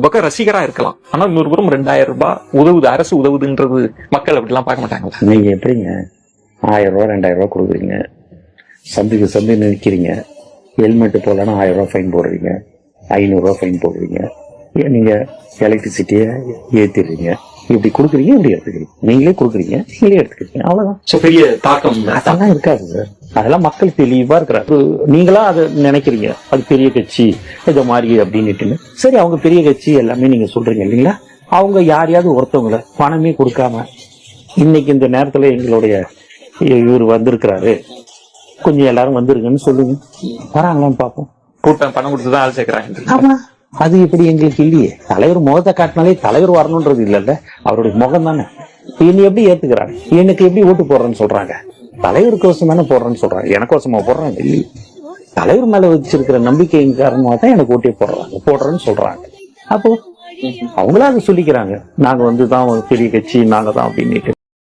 பக்கம் ரசிகரா இருக்கலாம், ஆனா இன்னொரு புறம் 2000 ரூபாய் உதவுது, அரசு உதவுதுன்றது மக்கள் அப்படிலாம் பார்க்க மாட்டாங்களா? நீங்க எப்படிங்க 1000 ரூபா 2000 ரூபா கொடுக்குறீங்க, சந்து நிற்கிறீங்க, ஹெல்மெட் போடலன்னா 1000 ரூபா ஃபைன் போடுறீங்க, 500 ரூபா ஃபைன் போடுறீங்க, நீங்க எலக்ட்ரிசிட்டியை ஏத்திடுறீங்க, இப்படி கொடுக்குறீங்க, இப்படி எடுத்துக்கிறீங்க, நீங்களே கொடுக்குறீங்க, நீங்களே எடுத்துக்கிறீங்க, அவ்வளவுதான். பெரிய தாக்கம் அதெல்லாம் இருக்காது சார். அதெல்லாம் மக்கள் தெளிவா இருக்கிறாரு. நீங்களா அதை நினைக்கிறீங்க அது பெரிய கட்சி இதை மாதிரி அப்படின்னுட்டு. சரி, அவங்க பெரிய கட்சி எல்லாமே நீங்க சொல்றீங்க இல்லைங்களா? அவங்க யாரையாவது ஒருத்தவங்களை பணமே கொடுக்காம இன்னைக்கு இந்த நேரத்துல எங்களுடைய இவர் வந்திருக்கிறாரு, கொஞ்சம் எல்லாரும் வந்துருங்கன்னு சொல்லுங்க, வராங்களான்னு பார்ப்போம். கூட்டம் பணம் கொடுத்துதான் ஆள் சேர்க்கிறாங்க. ஆமா, அது இப்படி எங்களுக்கு இல்லையே. தலைவர் முகத்தை காட்டினாலே தலைவர் வரணும்ன்றது இல்லைல்ல, அவருடைய முகம் தானே. என்னை எப்படி ஏத்துக்கிறாங்க, எனக்கு எப்படி ஓட்டு போடுறேன்னு சொல்றாங்க? தலைவருக்கோசம் தானே போடுறேன்னு சொல்றாங்க, எனக்கோசமா போடுறாங்க இல்லையே. தலைவர் மேல வச்சிருக்கிற நம்பிக்கையின் காரணமா தான் எனக்கு ஓட்டே போடுறேன்னு சொல்றாங்க. அப்போ அவங்களா அதை சொல்லிக்கிறாங்க, நாங்க வந்துதான் பெரிய கட்சி, நாங்க தான் அப்படின்னு.